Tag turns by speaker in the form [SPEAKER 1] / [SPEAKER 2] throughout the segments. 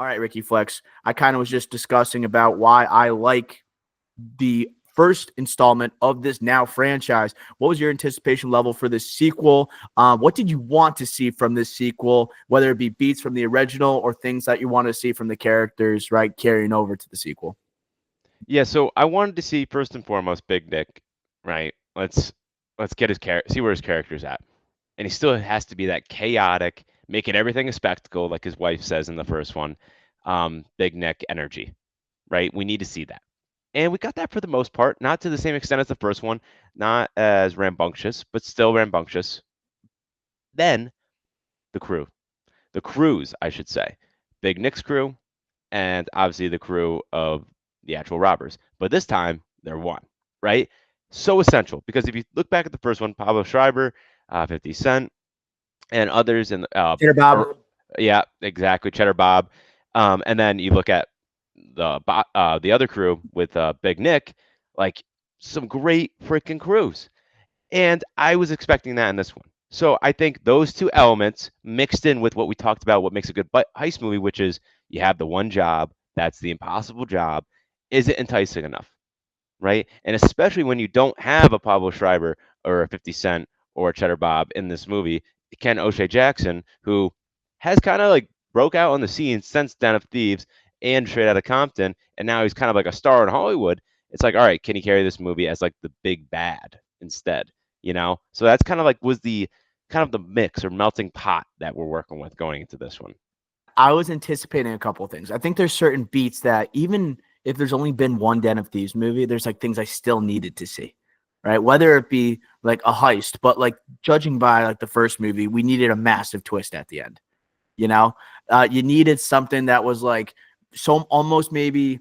[SPEAKER 1] right, Ricky Flex. I kind of was just discussing about why I like the first installment of this now franchise. What was your anticipation level for this sequel? What did you want to see from this sequel, whether it be beats from the original or things that you want to see from the characters, right, carrying over to the sequel?
[SPEAKER 2] Yeah, so I wanted to see first and foremost Big Nick, right? Let's get see where his character's at. And he still has to be that chaotic, making everything a spectacle, like his wife says in the first one, Big Nick energy, right? We need to see that. And we got that for the most part, not to the same extent as the first one, not as rambunctious, but still rambunctious. Then the crew, the crews, I should say, Big Nick's crew, and obviously the crew of the actual robbers. But this time they're one, right? So essential because if you look back at the first one, Pablo Schreiber, 50 Cent, and others in
[SPEAKER 1] Cheddar Bob.
[SPEAKER 2] yeah, exactly, Cheddar Bob, and then you look at the other crew with Big Nick, like some great freaking crews. And I was expecting that in this one. So I think those two elements mixed in with what we talked about, what makes a good heist movie, which is you have the one job, that's the impossible job. Is it enticing enough? Right? And especially when you don't have a Pablo Schreiber or a 50 Cent or a Cheddar Bob in this movie, Ken O'Shea Jackson, who has kind of like broke out on the scene since Den of Thieves and Straight Outta Compton, and now he's kind of like a star in Hollywood. It's like, all right, can he carry this movie as like the big bad instead? So that's kind of like was the kind of the mix or melting pot that we're working with going into this one.
[SPEAKER 1] I was anticipating a couple of things. I think there's certain beats that even if there's only been one Den of Thieves movie, there's like things I still needed to see, right? Whether it be like a heist, but like judging by like the first movie, we needed a massive twist at the end. You needed something that was like so almost maybe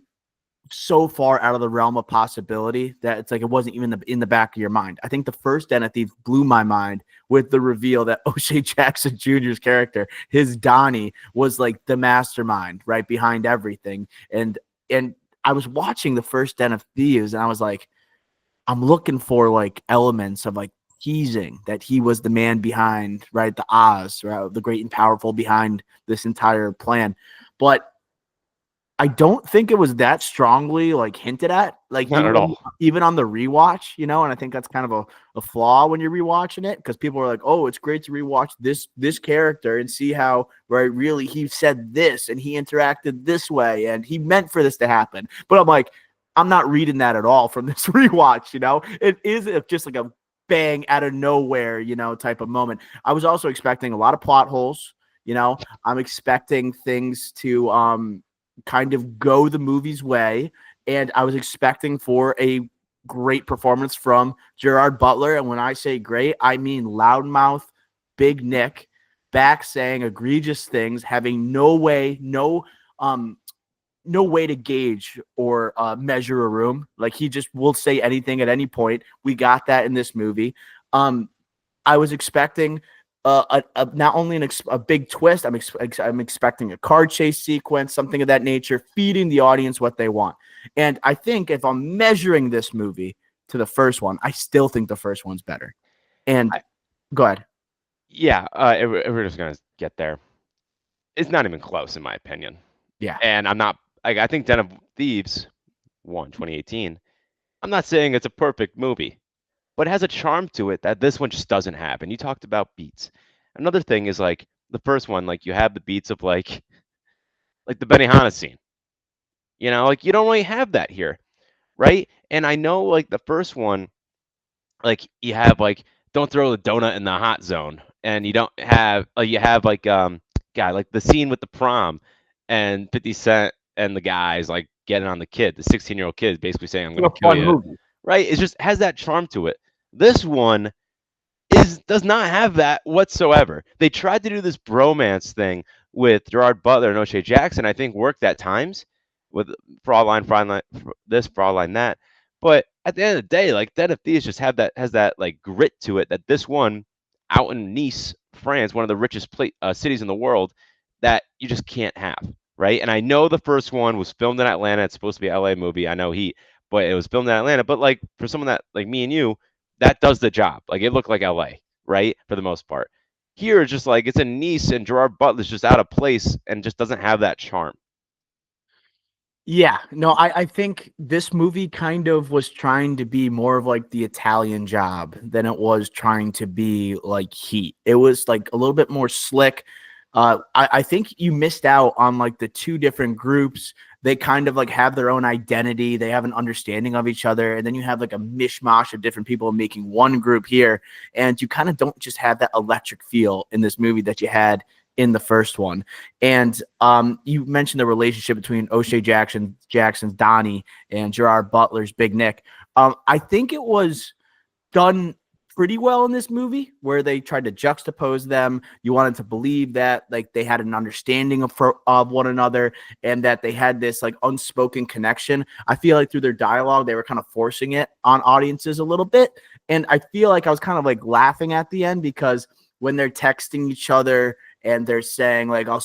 [SPEAKER 1] so far out of the realm of possibility that it's like it wasn't even in the back of your mind. I think the first Den of Thieves blew my mind with the reveal that O'Shea Jackson Jr.'s character, his Donnie, was like the mastermind right behind everything. And I was watching the first Den of Thieves and I was like, I'm looking for like elements of like teasing that he was the man behind, right, the Oz, right, the great and powerful behind this entire plan. But I don't think it was that strongly like hinted at, like
[SPEAKER 2] Not at all.
[SPEAKER 1] even on the rewatch, and I think that's kind of a flaw when you're rewatching it because people are like, oh, it's great to rewatch this character and see how right really he said this and he interacted this way and he meant for this to happen. But I'm like, I'm not reading that at all from this rewatch. It is just like a bang out of nowhere, type of moment. I was also expecting a lot of plot holes. I'm expecting things to kind of go the movie's way. And I was expecting for a great performance from Gerard Butler. And when I say great, I mean loudmouth, Big Nick, back saying egregious things, having no way to gauge or measure a room. Like he just will say anything at any point. We got that in this movie. I was expecting not only a big twist. I'm expecting a car chase sequence, something of that nature, feeding the audience what they want. And I think if I'm measuring this movie to the first one, I still think the first one's better. And
[SPEAKER 2] I,
[SPEAKER 1] go ahead.
[SPEAKER 2] yeah, if we're just gonna get there, it's not even close in my opinion.
[SPEAKER 1] Yeah.
[SPEAKER 2] And I'm not like I think Den of Thieves 2018. I'm not saying it's a perfect movie, but it has a charm to it that this one just doesn't have. And you talked about beats. Another thing is like the first one, like you have the beats of like the Benihana scene. Like you don't really have that here, right? And I know like the first one, like you have like don't throw the donut in the hot zone, and you don't have you have like guy like the scene with the prom, and 50 Cent and the guys like getting on the kid, the 16-year-old kid, basically saying I'm
[SPEAKER 1] It's
[SPEAKER 2] gonna
[SPEAKER 1] a
[SPEAKER 2] kill
[SPEAKER 1] fun
[SPEAKER 2] you,
[SPEAKER 1] movie.
[SPEAKER 2] right? It just has that charm to it. This one does not have that whatsoever. They tried to do this bromance thing with Gerard Butler and O'Shea Jackson. I think worked at times with fraud line, this fraud line that. But at the end of the day, like Den of Thieves just has that like grit to it that this one out in Nice, France, one of the richest cities in the world, that you just can't have, right? And I know the first one was filmed in Atlanta. It's supposed to be an LA movie. I know but it was filmed in Atlanta. But like for someone that like me and you, that does the job. Like it looked like LA, right? For the most part. Here, it's just like it's a Nice and Gerard Butler's just out of place and just doesn't have that charm.
[SPEAKER 1] Yeah, no, I think this movie kind of was trying to be more of like the Italian Job than it was trying to be like Heat. It was like a little bit more slick. I think you missed out on like the two different groups. They kind of like have their own identity. They have an understanding of each other. And then you have like a mishmash of different people making one group here. And you kind of don't just have that electric feel in this movie that you had in the first one. And you mentioned the relationship between Jackson's Donnie and Gerard Butler's Big Nick. I think it was done pretty well in this movie where they tried to juxtapose them. You wanted to believe that like they had an understanding of one another and that they had this like unspoken connection. I feel like through their dialogue, they were kind of forcing it on audiences a little bit. And I feel like I was kind of like laughing at the end because when they're texting each other and they're saying like I'll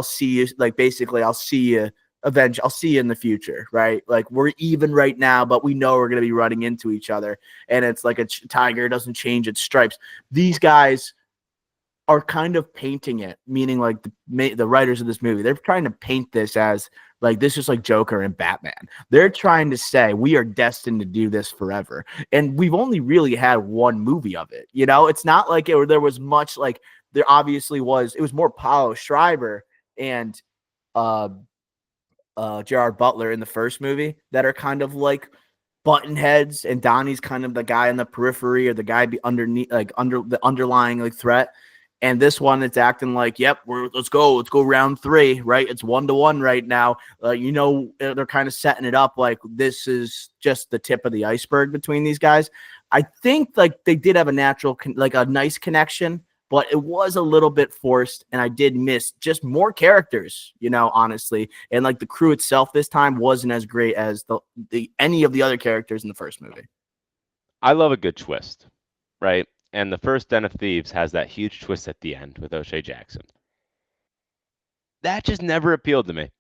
[SPEAKER 1] see you, like basically I'll see you I'll see you in the future, right? Like we're even right now, but we know we're going to be running into each other. And it's like a tiger doesn't change its stripes. These guys are kind of painting it, meaning like the writers of this movie, they're trying to paint this as like this is like Joker and Batman. They're trying to say we are destined to do this forever, and we've only really had one movie of it. You know, it's not like there was much like there obviously was. It was more Paulo Schreiber and uh Gerard Butler in the first movie that are kind of like button heads, and Donnie's kind of the guy in the periphery or the guy be underneath, like under the underlying like threat. And this one, it's acting like, yep, let's go round three, right? It's 1-1 right now. They're kind of setting it up like this is just the tip of the iceberg between these guys. I think like they did have a natural, like a nice connection, but it was a little bit forced, and I did miss just more characters, honestly. And like the crew itself this time wasn't as great as the any of the other characters in the first movie.
[SPEAKER 2] I love a good twist, right? And the first Den of Thieves has that huge twist at the end with O'Shea Jackson. That just never appealed to me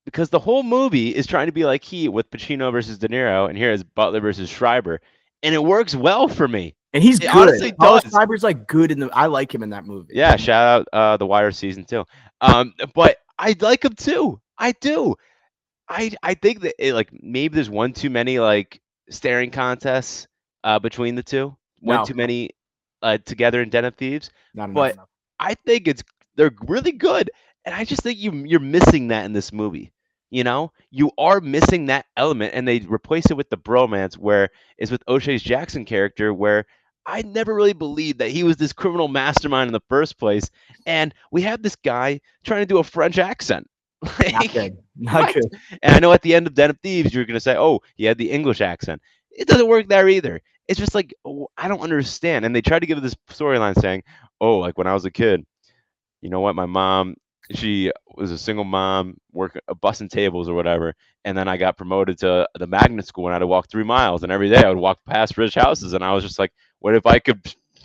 [SPEAKER 2] because the whole movie is trying to be like Heat with Pacino versus De Niro, and here is Butler versus Schreiber, and it works well for me.
[SPEAKER 1] And he's
[SPEAKER 2] It
[SPEAKER 1] good.
[SPEAKER 2] honestly
[SPEAKER 1] Paul
[SPEAKER 2] does.
[SPEAKER 1] Schreiber's like good I like him in that movie.
[SPEAKER 2] Yeah, shout out The Wire season 2. But I like him too. I do. I think that like maybe there's one too many like staring contests between the two. One
[SPEAKER 1] No,
[SPEAKER 2] too many together in Den of Thieves.
[SPEAKER 1] not enough.
[SPEAKER 2] But I think they're really good, and I just think you're missing that in this movie. You are missing that element, and they replace it with the bromance, where is with O'Shea's Jackson character, where I never really believed that he was this criminal mastermind in the first place, and we have this guy trying to do a French accent.
[SPEAKER 1] Not
[SPEAKER 2] Like,
[SPEAKER 1] good. Not
[SPEAKER 2] what?
[SPEAKER 1] good.
[SPEAKER 2] And I know at the end of Den of Thieves, you're going to say, oh, he had the English accent. It doesn't work there either. It's just like, oh, I don't understand. And they tried to give this storyline saying, oh, like when I was a kid, you know what? My mom, she was a single mom, working bussing tables or whatever. And then I got promoted to the magnet school and I had to walk 3 miles. And every day I would walk past rich houses. And I was just like, what if I could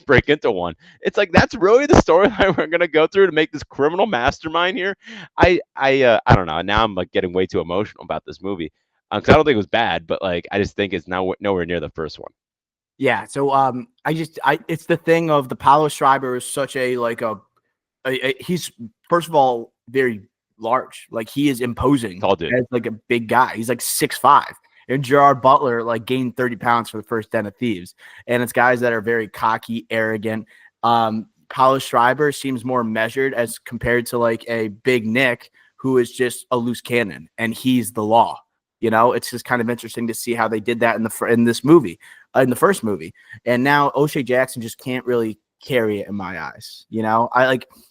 [SPEAKER 2] break into one? It's like that's really the storyline we're gonna go through to make this criminal mastermind here. I don't know. Now I'm like getting way too emotional about this movie because I don't think it was bad, but like I just think it's now nowhere near the first one.
[SPEAKER 1] Yeah. So it's the thing of the Paulo Schreiber is such a like he's first of all very large. Like he is imposing
[SPEAKER 2] Tall dude.
[SPEAKER 1] as like a big guy. He's like 6'5". And Gerard Butler like gained 30 pounds for the first Den of Thieves. And it's guys that are very cocky, arrogant. Paulo Schreiber seems more measured as compared to like a Big Nick who is just a loose cannon and he's the law. It's just kind of interesting to see how they did that in this movie, in the first movie. And now O'Shea Jackson just can't really carry it in my eyes.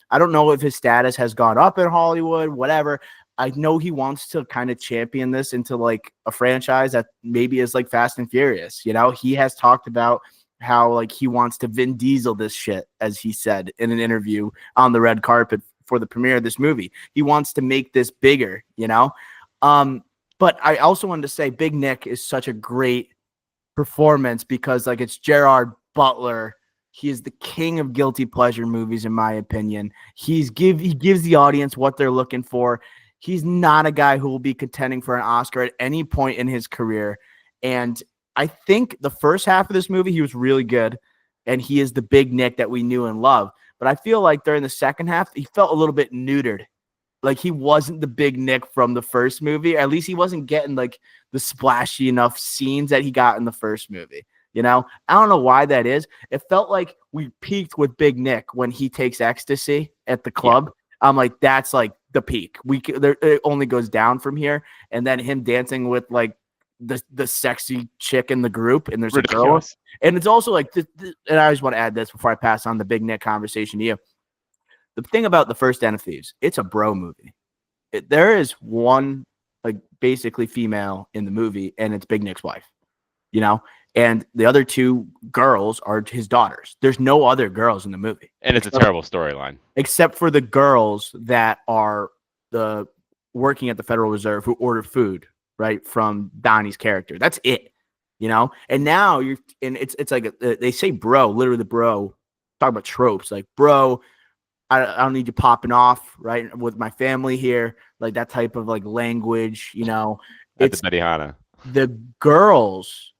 [SPEAKER 1] I don't know if his status has gone up in Hollywood, whatever. I know he wants to kind of champion this into like a franchise that maybe is like Fast and Furious. He has talked about how like he wants to Vin Diesel this shit, as he said in an interview on the red carpet for the premiere of this movie. He wants to make this bigger, but I also wanted to say Big Nick is such a great performance because like it's Gerard Butler. He is the king of guilty pleasure movies, in my opinion. He gives the audience what they're looking for. He's not a guy who will be contending for an Oscar at any point in his career. And I think the first half of this movie, he was really good. And he is the Big Nick that we knew and loved. But I feel like during the second half, he felt a little bit neutered. Like he wasn't the big Nick from the first movie. At least he wasn't getting like the splashy enough scenes that he got in the first movie. You know, I don't know why that is. It felt like we peaked with Big Nick when he takes ecstasy at the
[SPEAKER 2] Yeah,
[SPEAKER 1] club. I'm like, that's like the peak. It only goes down from here. And then him dancing with like the sexy chick in the group, and there's a girl.
[SPEAKER 2] ridiculous.
[SPEAKER 1] And it's also like, and I just want to add this before I pass on the Big Nick conversation to you. The thing about the first Den of Thieves, it's a bro movie. There is one like basically female in the movie, and it's Big Nick's wife. You know, and the other two girls are his daughters. There's no other girls in the movie,
[SPEAKER 2] And it's a terrible storyline.
[SPEAKER 1] except for the girls that are the working at the Federal Reserve who order food right from Donnie's character. That's it, you know. And now you're, and it's like they say bro, literally the bro. Talk about tropes like bro. I don't need you popping off right with my family here, like that type of like language, you know.
[SPEAKER 2] At the
[SPEAKER 1] It's
[SPEAKER 2] Benihana.
[SPEAKER 1] the girls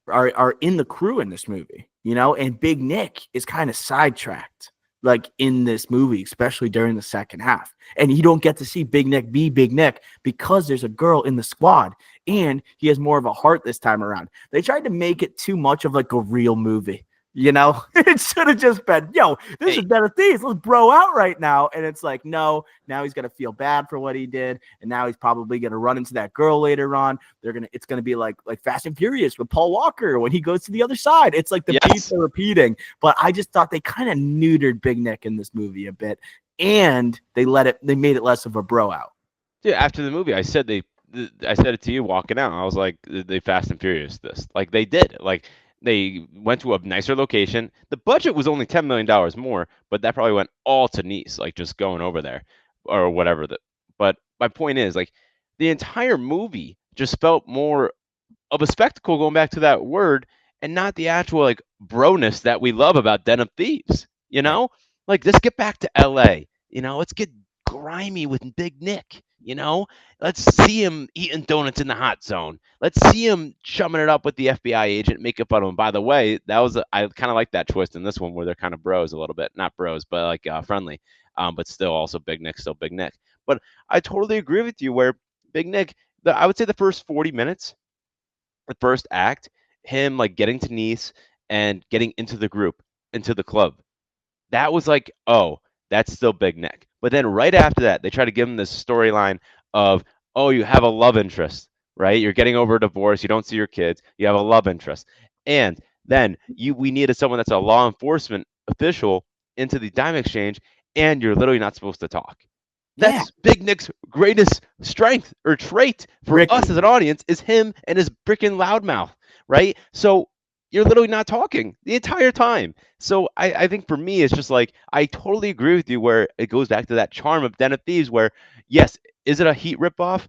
[SPEAKER 1] are in the crew in this movie, you know, and Big Nick is kind of sidetracked like in this movie, especially during the second half. And you don't get to see Big Nick be Big Nick because there's a girl in the squad and he has more of a heart this time around. They tried to make it too much of like a real movie. You know, it should have just been, yo, this is Den of Thieves. Let's bro out right now. And it's like, no, now he's going to feel bad for what he did. And now he's probably going to run into that girl later on. It's going to be like Fast and Furious with Paul Walker when he goes to the other side. It's like the beats are repeating. But I just thought they kind of neutered Big Nick in this movie a bit. And they made it less of a bro out.
[SPEAKER 2] Yeah, after the movie, I said it to you walking out. I was like, they Fast and Furious this. Like they did. Like they went to a nicer location. The budget was only $10 million more, but that probably went all to Nice, like just going over there or whatever. But my point is, like, the entire movie just felt more of a spectacle, going back to that word, and not the actual like broness that we love about Den of Thieves. You know, like let's get back to L.A. You know, let's get grimy with Big Nick. You know, let's see him eating donuts in the hot zone. Let's see him chumming it up with the FBI agent, making fun of him. By the way, I kind of like that twist in this one where they're kind of bros a little bit, not bros, but like friendly, but still also Big Nick, still Big Nick. But I totally agree with you where Big Nick, I would say the first 40 minutes, the first act, him like getting to Nice and getting into the group, into the club, that was like, oh, that's still Big Nick. But then right after that, they try to give him this storyline of, oh, you have a love interest, right? You're getting over a divorce. You don't see your kids. You have a love interest. And then we needed someone that's a law enforcement official into the dime exchange, and you're literally not supposed to talk.
[SPEAKER 1] Yeah.
[SPEAKER 2] That's Big Nick's greatest strength or trait for us as an audience is him and his freaking loudmouth, right? So you're literally not talking the entire time. So I think for me, it's just like, I totally agree with you where it goes back to that charm of Den of Thieves where, yes, is it a Heat ripoff?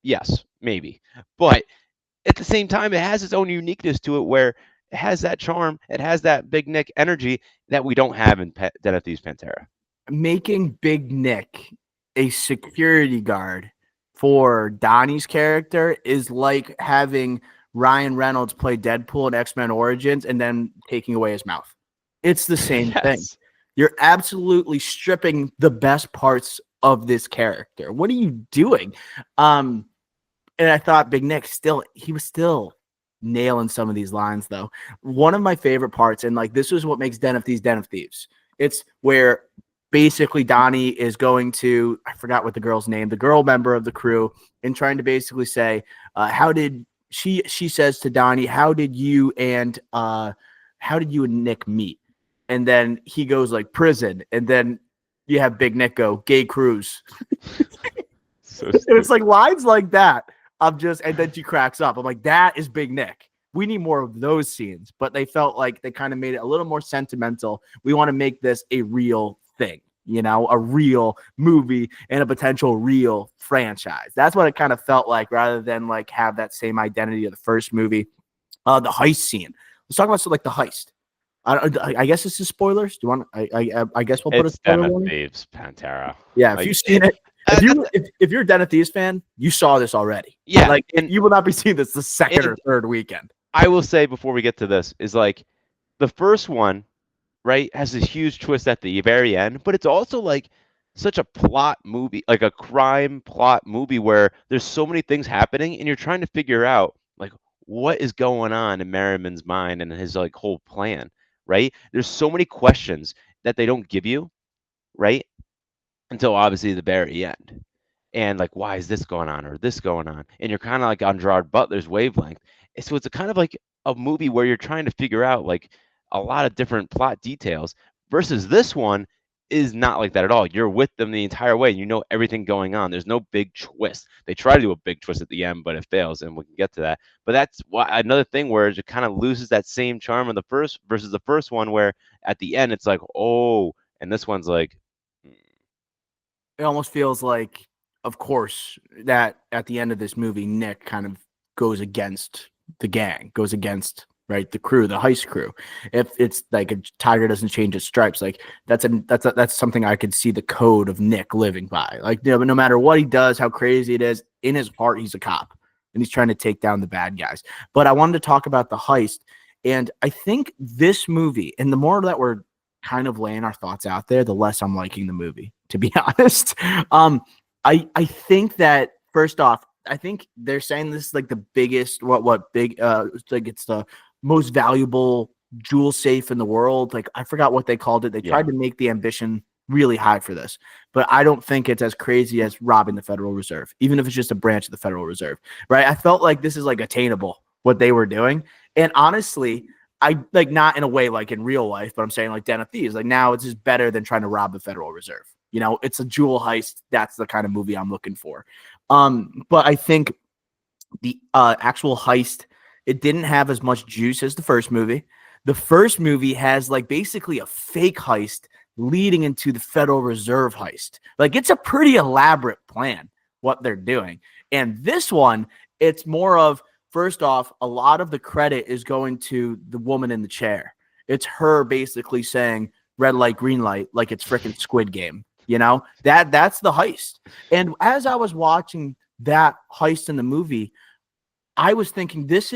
[SPEAKER 2] Yes, maybe. But at the same time, it has its own uniqueness to it where it has that charm, it has that Big Nick energy that we don't have in Den of Thieves Pantera.
[SPEAKER 1] Making Big Nick a security guard for Donnie's character is like having Ryan Reynolds play Deadpool in X-Men Origins and then taking away his mouth. It's the same thing. You're absolutely stripping the best parts of this character. What are you doing? And I thought Big Nick he was still nailing some of these lines though. One of my favorite parts, and like this is what makes Den of Thieves. It's where basically Donnie is going to, I forgot what the girl's name, the girl member of the crew, and trying to basically say, how did she says to Donnie, how did you and Nick meet? And then he goes like prison, and then you have Big Nick go gay cruise. So it's like lines like that. And then she cracks up. I'm like, that is Big Nick. We need more of those scenes, but they felt like they kind of made it a little more sentimental. We want to make this a real thing, you know, a real movie and a potential real franchise. That's what it kind of felt like, rather than like have that same identity of the first movie. The heist scene. Let's talk about like the heist. I guess this is spoilers. Do you want? I guess we'll put a spoiler warning.
[SPEAKER 2] Thieves, Pantera.
[SPEAKER 1] Yeah, if you've seen it, if you're a Den of Thieves fan, you saw this already.
[SPEAKER 2] Yeah,
[SPEAKER 1] like and you will not be seeing this the second or third weekend.
[SPEAKER 2] I will say before we get to this is like the first one, right, has this huge twist at the very end, but it's also like such a plot movie, like a crime plot movie where there's so many things happening and you're trying to figure out like what is going on in Merriman's mind and his like whole plan, right? There's so many questions that they don't give you, right? Until obviously the very end. And like, why is this going on or this going on? And you're kind of like on Gerard Butler's wavelength. So it's a kind of like a movie where you're trying to figure out like a lot of different plot details versus this one is not like that at all. You're with them the entire way. You know everything going on. There's no big twist. They try to do a big twist at the end, but it fails, and we can get to that. But that's why another thing where it kind of loses that same charm of the first versus the first one, where at the end it's like, oh, and this one's like,
[SPEAKER 1] It almost feels like, of course, that at the end of this movie, Nick kind of goes against the gang, goes against right the crew, the heist crew. If it's like a tiger doesn't change its stripes, like that's something I could see the code of Nick living by. Like, you know, no matter what he does, how crazy it is, in his heart he's a cop and he's trying to take down the bad guys. But I wanted to talk about the heist, and I think this movie, and the more that we're kind of laying our thoughts out there, the less I'm liking the movie, to be honest. I think that first off, I think they're saying this is like the biggest what big it's like it's the most valuable jewel safe in the world. Like I forgot what they called it. They
[SPEAKER 2] yeah,
[SPEAKER 1] tried to make the ambition really high for this, but I don't think it's as crazy as robbing the Federal Reserve, even if it's just a branch of the Federal Reserve, right? I felt like this is like attainable what they were doing, and honestly, I like not in a way like in real life, but I'm saying like Den of Thieves. Like now it's just better than trying to rob the Federal Reserve. You know, it's a jewel heist. That's the kind of movie I'm looking for. But I think the actual heist, it didn't have as much juice as the first movie. The first movie has like basically a fake heist leading into the Federal Reserve heist. Like it's a pretty elaborate plan what they're doing. And this one, it's more of first off, a lot of the credit is going to the woman in the chair. It's her basically saying red light, green light, like it's freaking Squid Game. You know, that's the heist. And as I was watching that heist in the movie, I was thinking this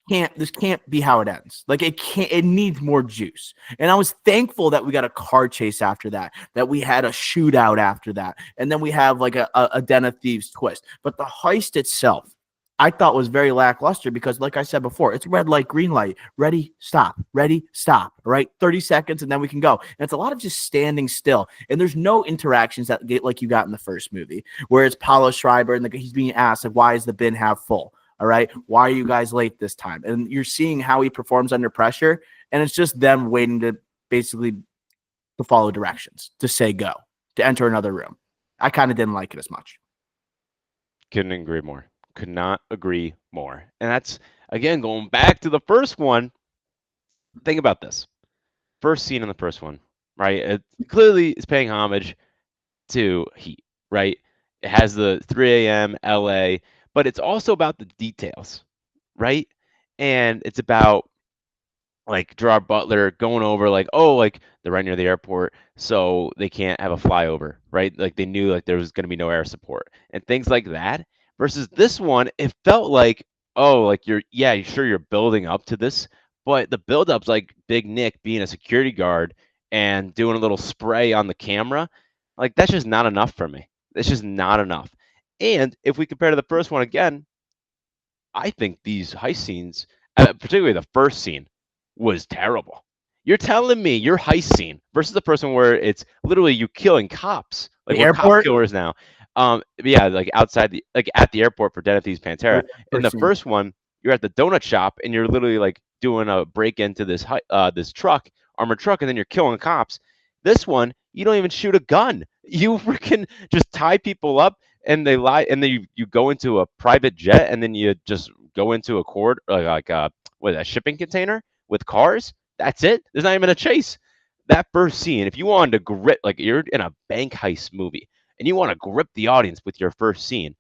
[SPEAKER 1] can't be how it ends. Like it needs more juice. And I was thankful that we got a car chase after that we had a shootout after that, and then we have like a Den of Thieves twist. But the heist itself, I thought was very lackluster because, like I said before, it's red light, green light, ready, stop, right? 30 seconds, and then we can go. And it's a lot of just standing still. And there's no interactions that get like you got in the first movie, where it's Paulo Schreiber and he's being asked, like, why is the bin half full? All right. Why are you guys late this time? And you're seeing how he performs under pressure. And it's just them waiting to basically to follow directions, to say go, to enter another room. I kind of didn't like it as much.
[SPEAKER 2] couldn't agree more. Could not agree more. And that's again going back to the first one. Think about this. First scene in the first one, right? It clearly is paying homage to Heat, right? It has the 3 a.m. LA, but it's also about the details, right? And it's about like Gerard Butler going over like, oh, like they're right near the airport, so they can't have a flyover, right? Like they knew like there was going to be no air support and things like that. Versus this one, it felt like, oh, like you're sure you're building up to this, but the build-up's like Big Nick being a security guard and doing a little spray on the camera. Like that's just not enough for me. It's just not enough. And if we compare to the first one again, I think these heist scenes, particularly the first scene, was terrible. You're telling me your heist scene versus the first one where it's literally you killing cops, like
[SPEAKER 1] The
[SPEAKER 2] we're cop
[SPEAKER 1] airport,
[SPEAKER 2] killers now. Yeah, like outside the like at the airport for Den of Thieves Pantera. In the
[SPEAKER 1] first scene.
[SPEAKER 2] first one, you're at the donut shop and you're literally like doing a break into this truck, armored truck, and then you're killing cops. This one, you don't even shoot a gun. You freaking just tie people up and they lie, and then you go into a private jet, and then you just go into a cord like what a shipping container with cars. That's it. There's not even a chase. That first scene, if you wanted to grip, like you're in a bank heist movie, and you want to grip the audience with your first scene,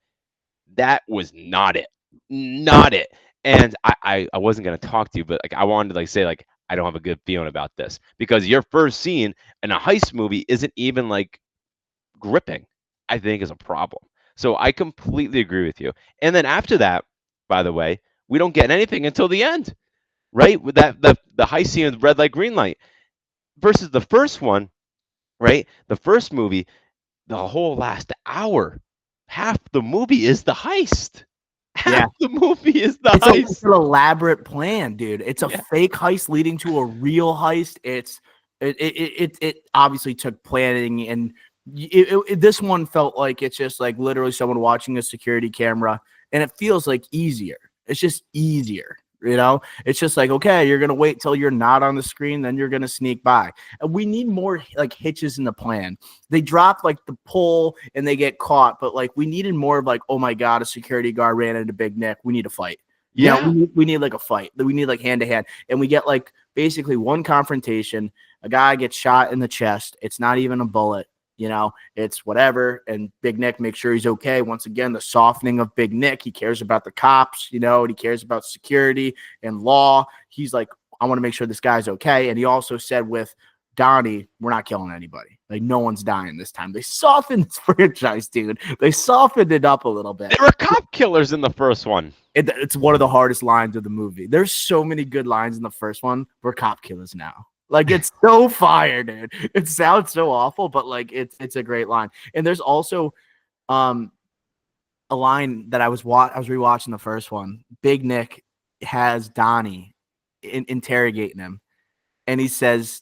[SPEAKER 2] that was not it. Not it. And I wasn't gonna talk to you, but like I wanted to like say like I don't have a good feeling about this because your first scene in a heist movie isn't even like gripping, I think is a problem. So I completely agree with you. And then after that, by the way, we don't get anything until the end, right? With that the high scene with red light, green light versus the first one. right? The first movie, the whole last hour, half the movie is the heist. Half
[SPEAKER 1] Yeah.
[SPEAKER 2] the movie is the
[SPEAKER 1] It's
[SPEAKER 2] heist.
[SPEAKER 1] an elaborate plan, dude. It's a
[SPEAKER 2] Yeah.
[SPEAKER 1] fake heist leading to a real heist. It obviously took planning, and this one felt like it's just like literally someone watching a security camera, and it feels like easier. It's just easier, you know. It's just like, okay, you're gonna wait till you're not on the screen, then you're gonna sneak by. And we need more like hitches in the plan. They drop like the pull and they get caught, but like we needed more of like, oh my god, a security guard ran into Big Nick. We need to fight. You know,
[SPEAKER 2] Yeah.
[SPEAKER 1] we need like a fight. We need like hand to hand, and we get like basically one confrontation. A guy gets shot in the chest. It's not even a bullet. You know, it's whatever. And Big Nick makes sure he's okay. Once again, the softening of Big Nick. He cares about the cops. You know, and he cares about security and law. He's like, I want to make sure this guy's okay. And he also said with Donnie, we're not killing anybody. Like no one's dying this time. They softened this franchise, dude. They softened it up a little bit.
[SPEAKER 2] There were cop killers in the first one.
[SPEAKER 1] It's one of the hardest lines of the movie. There's so many good lines in the first one. We're cop killers now. Like it's so fire, dude. It sounds so awful, but like it's a great line. And there's also um a line that I was rewatching the first one. Big Nick has Donnie interrogating him, and he says,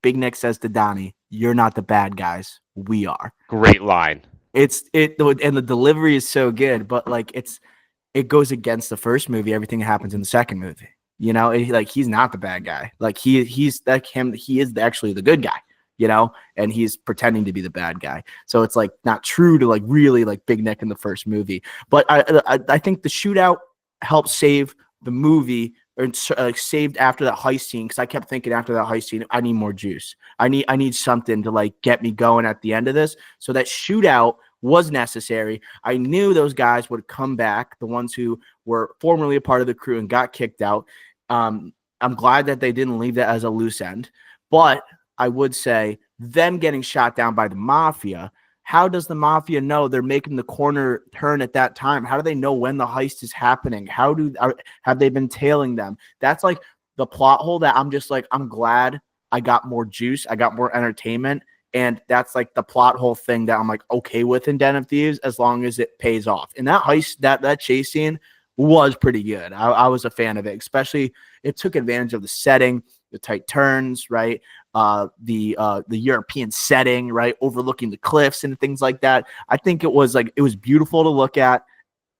[SPEAKER 1] Big Nick says to Donnie, "You're not the bad guys. We are."
[SPEAKER 2] Great line.
[SPEAKER 1] And the delivery is so good, but like it goes against the first movie, everything that happens in the second movie. You know, like he's not the bad guy. Like he's like him. He is actually the good guy. You know, and he's pretending to be the bad guy. So it's like not true to like really like Big Nick in the first movie. But I think the shootout helped save the movie or saved after that heist scene because I kept thinking after that heist scene I need more juice. I need something to like get me going at the end of this. So that shootout was necessary. I knew those guys would come back, the ones who were formerly a part of the crew and got kicked out. I'm glad that they didn't leave that as a loose end. But I would say them getting shot down by the mafia. How does the mafia know they're making the corner turn at that time? How do they know when the heist is happening? Have they been tailing them? That's like the plot hole that I'm just like, I'm glad I got more juice. I got more entertainment. And that's like the plot hole thing that I'm like okay with in Den of Thieves as long as it pays off. And that heist, that chase scene was pretty good. I was a fan of it, especially it took advantage of the setting, the tight turns, right? The European setting, right? Overlooking the cliffs and things like that. I think it was beautiful to look at,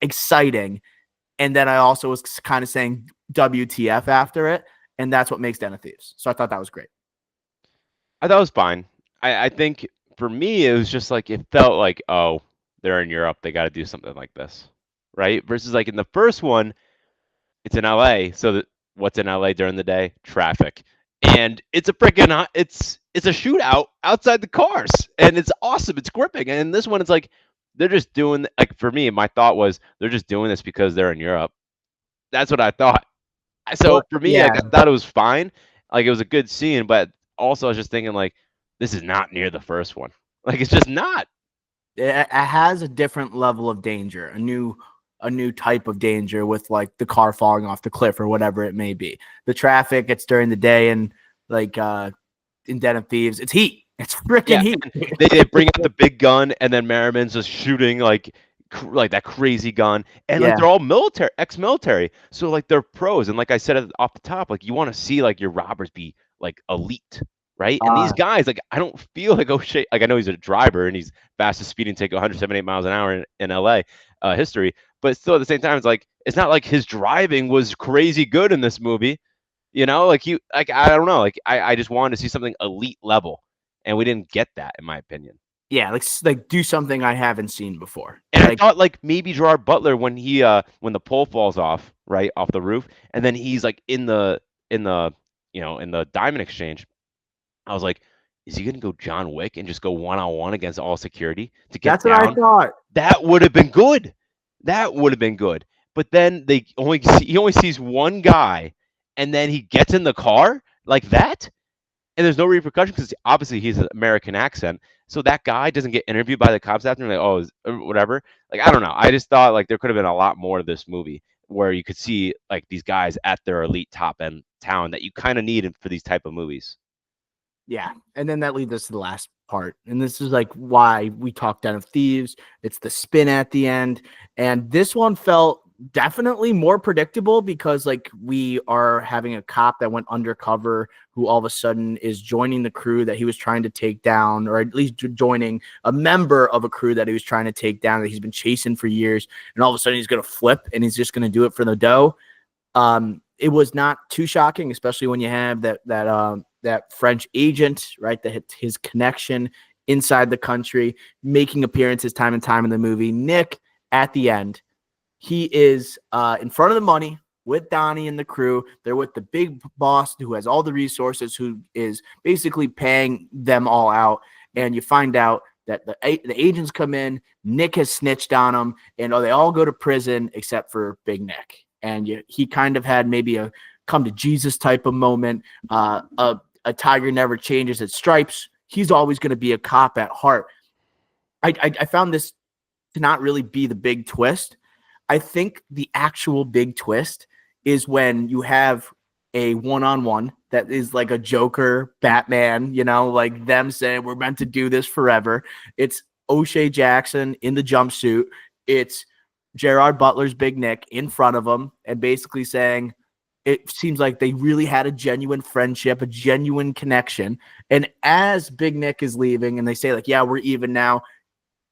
[SPEAKER 1] exciting. And then I also was kind of saying WTF after it. And that's what makes Den of Thieves. So I thought that was great.
[SPEAKER 2] I thought it was fine. I think for me, it was just like it felt like, oh, they're in Europe. They got to do something like this, right? Versus like in the first one, it's in LA. So what's in LA during the day? Traffic. And it's a freaking it's a shootout outside the cars, and it's awesome. It's gripping. And in this one, it's like they're just doing like for me, my thought was they're just doing this because they're in Europe. That's what I thought. So
[SPEAKER 1] Well,
[SPEAKER 2] for me,
[SPEAKER 1] yeah,
[SPEAKER 2] like, I thought it was fine. Like it was a good scene, but also I was just thinking like this is not near the first one. Like it's just not.
[SPEAKER 1] it has a different level of danger, a new type of danger with like the car falling off the cliff or whatever it may be. The traffic, it's during the day, and like in Den of Thieves, it's heat. It's freaking
[SPEAKER 2] Yeah,
[SPEAKER 1] heat.
[SPEAKER 2] and they bring out the big gun, and then Merriman's just shooting like that crazy gun, and like
[SPEAKER 1] Yeah.
[SPEAKER 2] they're all military, ex-military, so like they're pros. And like I said off the top, like you want to see like your robbers be like elite, right? And these
[SPEAKER 1] Uh,
[SPEAKER 2] guys, like I don't feel like oh shit, like I know he's a driver and he's fastest speeding ticket 178 miles an hour in LA history, but still at the same time, it's like it's not like his driving was crazy good in this movie. Like you, like I don't know, like I just wanted to see something elite level, and we didn't get that, in my opinion.
[SPEAKER 1] yeah, like do something I haven't seen before.
[SPEAKER 2] And I
[SPEAKER 1] Like,
[SPEAKER 2] thought like maybe Gerard Butler when the pole falls off right off the roof, and then he's like in the in the diamond exchange. I was like, is he gonna go John Wick and just go one on one against all security to get
[SPEAKER 1] that's what I
[SPEAKER 2] down?
[SPEAKER 1] thought.
[SPEAKER 2] That would have been good. That would have been good. But then he only sees one guy, and then he gets in the car like that, and there's no repercussion because obviously he's an American accent. So that guy doesn't get interviewed by the cops after, like, oh, whatever. Like, I don't know. I just thought like there could have been a lot more of this movie where you could see like these guys at their elite top end town that you kind of need for these type of movies.
[SPEAKER 1] Yeah. And then that leads us to the last part. And this is like why we talked Den of Thieves. It's the spin at the end. And this one felt definitely more predictable because like we are having a cop that went undercover who all of a sudden is joining the crew that he was trying to take down, or at least joining a member of a crew that he was trying to take down that he's been chasing for years. And all of a sudden he's going to flip and he's just going to do it for the dough. It was not too shocking, especially when you have that French agent, right? That his connection inside the country, making appearances time and time in the movie. Nick at the end, he is in front of the money with Donnie and the crew. They're with the big boss who has all the resources, who is basically paying them all out. And you find out that the agents come in. Nick has snitched on them, and they all go to prison except for Big Nick. And he kind of had maybe a come to Jesus type of moment. A tiger never changes its stripes. He's always going to be a cop at heart. I found this to not really be the big twist. I think the actual big twist is when you have a one-on-one that is like a Joker, Batman, like them saying we're meant to do this forever. It's O'Shea Jackson in the jumpsuit. It's Gerard Butler's Big Nick in front of him and basically saying it seems like they really had a genuine friendship, a genuine connection. And as Big Nick is leaving and they say like, yeah, we're even now,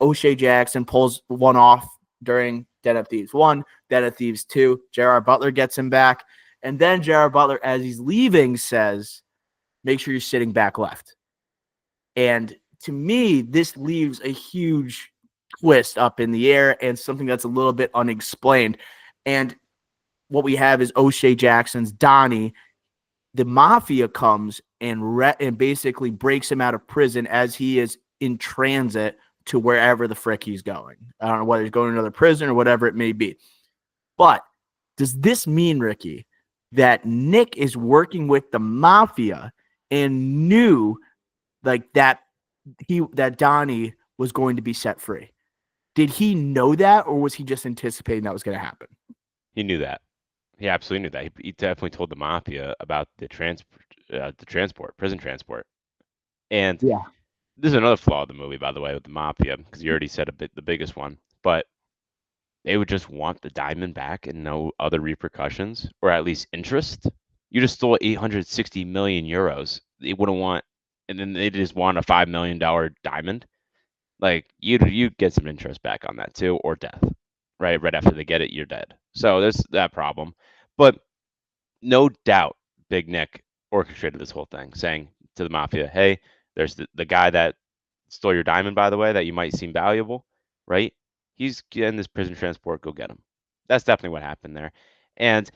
[SPEAKER 1] O'Shea Jackson pulls one off during Den of Thieves 1, Den of Thieves 2. Gerard Butler gets him back. And then Gerard Butler, as he's leaving, says, make sure you're sitting back left. And to me, this leaves a huge twist up in the air and something that's a little bit unexplained. And what we have is O'Shea Jackson's Donnie. The mafia comes and basically breaks him out of prison as he is in transit to wherever the frick he's going. I don't know whether he's going to another prison or whatever it may be. But does this mean, Ricky, that Nick is working with the mafia and knew like that Donnie was going to be set free? Did he know that, or was he just anticipating that was going to happen?
[SPEAKER 2] He knew that. He absolutely knew that. He definitely told the mafia about the prison transport. And
[SPEAKER 1] Yeah.
[SPEAKER 2] this is another flaw of the movie, by the way, with the mafia, because you already said the biggest one. But they would just want the diamond back and no other repercussions, or at least interest. You just stole 860 million euros. They wouldn't want, and then they just want a $5 million diamond. Like you get some interest back on that too, or death. Right after they get it, you're dead. So there's that problem. But no doubt, Big Nick orchestrated this whole thing, saying to the mafia, "Hey, there's the guy that stole your diamond, by the way, that you might seem valuable, right? He's in this prison transport. Go get him." That's definitely what happened there. And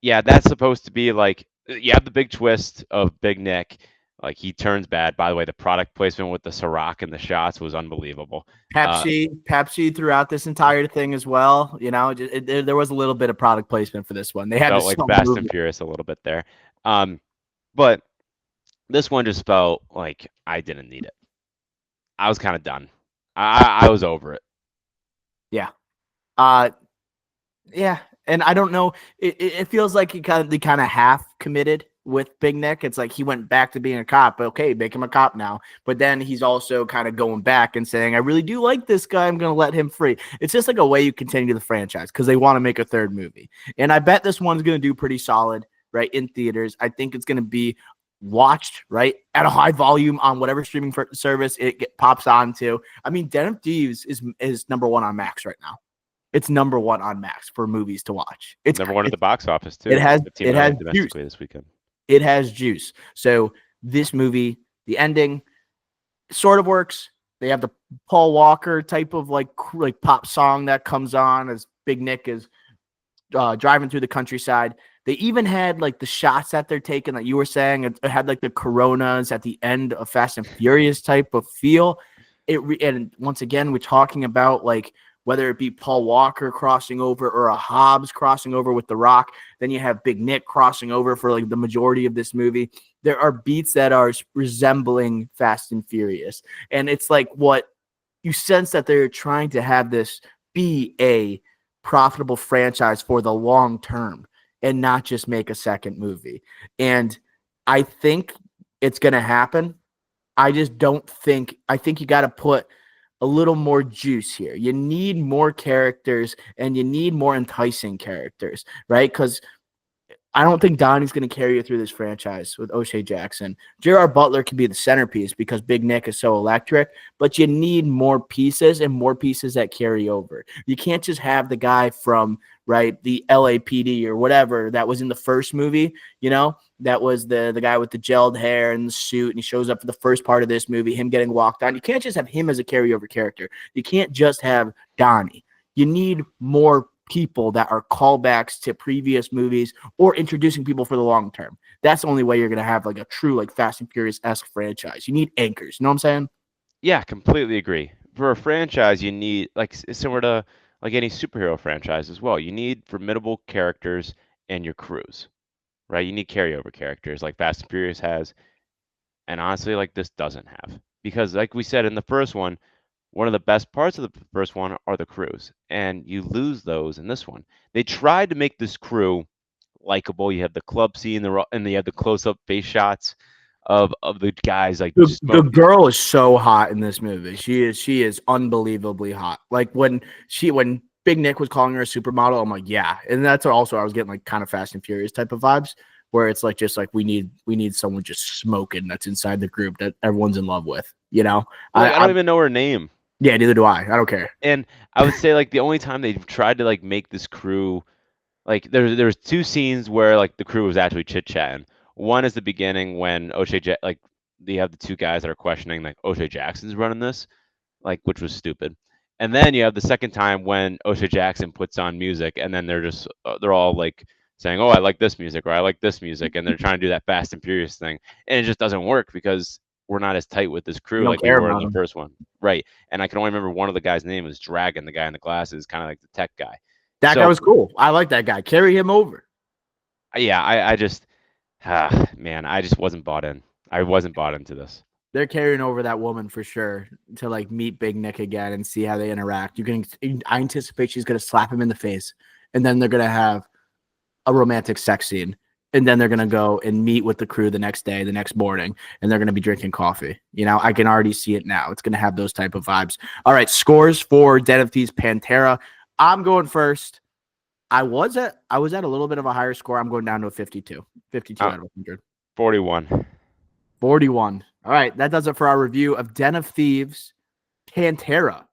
[SPEAKER 2] yeah, that's supposed to be like you have the big twist of Big Nick. Like he turns bad. By the way, the product placement with the Ciroc and the shots was unbelievable.
[SPEAKER 1] Pepsi throughout this entire thing as well. There was a little bit of product placement for this one. They had
[SPEAKER 2] felt
[SPEAKER 1] to
[SPEAKER 2] like
[SPEAKER 1] sell
[SPEAKER 2] Fast
[SPEAKER 1] movie.
[SPEAKER 2] and Furious a little bit there. But this one just felt like I didn't need it. I was kind of done. I was over it.
[SPEAKER 1] Yeah. Yeah. And I don't know. It feels like they kind of half committed with Big Nick. It's like he went back to being a cop. Okay, make him a cop now. But then he's also kind of going back and saying, I really do like this guy. I'm going to let him free. It's just like a way you continue the franchise because they want to make a third movie. And I bet this one's going to do pretty solid, right, in theaters. I think it's going to be watched, right, at a high volume on whatever streaming service it pops onto. I mean, Den of Thieves is number one on Max right now. It's number one on Max for movies to watch. It's
[SPEAKER 2] number one at the box office too.
[SPEAKER 1] It has
[SPEAKER 2] 15 million domestically this weekend.
[SPEAKER 1] It has juice. So this movie, the ending sort of works. They have the Paul Walker type of like pop song that comes on as Big Nick is driving through the countryside. They even had like the shots that they're taking, like you were saying. It had like the Coronas at the end of Fast and Furious type of feel. And once again, we're talking about like whether it be Paul Walker crossing over or a Hobbs crossing over with The Rock. Then you have Big Nick crossing over for like the majority of this movie. There are beats that are resembling Fast and Furious. And it's like what you sense that they're trying to have this be a profitable franchise for the long term and not just make a second movie. And I think it's going to happen. I just don't think, I think you got to put a little more juice here. You need more characters and you need more enticing characters, right? Because I don't think Donnie's going to carry you through this franchise with O'Shea Jackson. Gerard Butler can be the centerpiece because Big Nick is so electric, but you need more pieces and more pieces that carry over. You can't just have the guy from, right, the LAPD or whatever that was in the first movie, you know, that was the guy with the gelled hair and the suit, and he shows up for the first part of this movie, him getting walked on. You can't just have him as a carryover character. You can't just have Donnie. You need more people that are callbacks to previous movies or introducing people for the long term. That's the only way you're going to have like a true like Fast and Furious-esque franchise. You need anchors. You know what I'm saying?
[SPEAKER 2] Yeah, completely agree. For a franchise, you need like similar to like any superhero franchise as well. You need formidable characters and your crews, right? You need carryover characters like Fast and Furious has, and honestly, like this doesn't have. Because like we said in the first one of the best parts of the first one are the crews, and you lose those in this one. They tried to make this crew likable. You have the club scene, and you have the close-up face shots of the guys like
[SPEAKER 1] The
[SPEAKER 2] smoking.
[SPEAKER 1] girl is so hot in this movie. She is unbelievably hot. Like when Big Nick was calling her a supermodel, I'm like, yeah. And that's also I was getting like kind of Fast and Furious type of vibes where it's like just like we need someone just smoking that's inside the group that everyone's in love with, you know?
[SPEAKER 2] Like I
[SPEAKER 1] I
[SPEAKER 2] don't even know her name.
[SPEAKER 1] yeah, neither do I. I don't care.
[SPEAKER 2] And I would say like the only time they tried to like make this crew like there's two scenes where like the crew was actually chit chatting. One is the beginning when like they have the two guys that are questioning like O'Shea Jackson's running this, like which was stupid. And then you have the second time when O'Shea Jackson puts on music, and then they're all like saying, "Oh, I like this music," or "I like this music," and they're trying to do that Fast and Furious thing, and it just doesn't work because we're not as tight with this
[SPEAKER 1] You
[SPEAKER 2] crew
[SPEAKER 1] don't
[SPEAKER 2] like we
[SPEAKER 1] care
[SPEAKER 2] were in
[SPEAKER 1] about
[SPEAKER 2] the
[SPEAKER 1] them.
[SPEAKER 2] first one, right? And I can only remember one of the guys' name was Dragon, the guy in the glasses, kind of like the tech guy.
[SPEAKER 1] That guy
[SPEAKER 2] So
[SPEAKER 1] was cool. I like that guy. Carry him over.
[SPEAKER 2] yeah, I just man, I just wasn't bought in. I wasn't bought into this.
[SPEAKER 1] They're carrying over that woman for sure to like meet Big Nick again and see how they interact. You can, I anticipate she's gonna slap him in the face, and then they're gonna have a romantic sex scene, and then they're gonna go and meet with the crew the next day, the next morning, and they're gonna be drinking coffee. You know, I can already see it now. It's gonna have those type of vibes. All right, scores for Den of Thieves Pantera. I'm going first. I was at a little bit of a higher score. I'm going down to a 52. 52
[SPEAKER 2] Uh,
[SPEAKER 1] out of 100.
[SPEAKER 2] 41.
[SPEAKER 1] 41. All right, that does it for our review of Den of Thieves Pantera.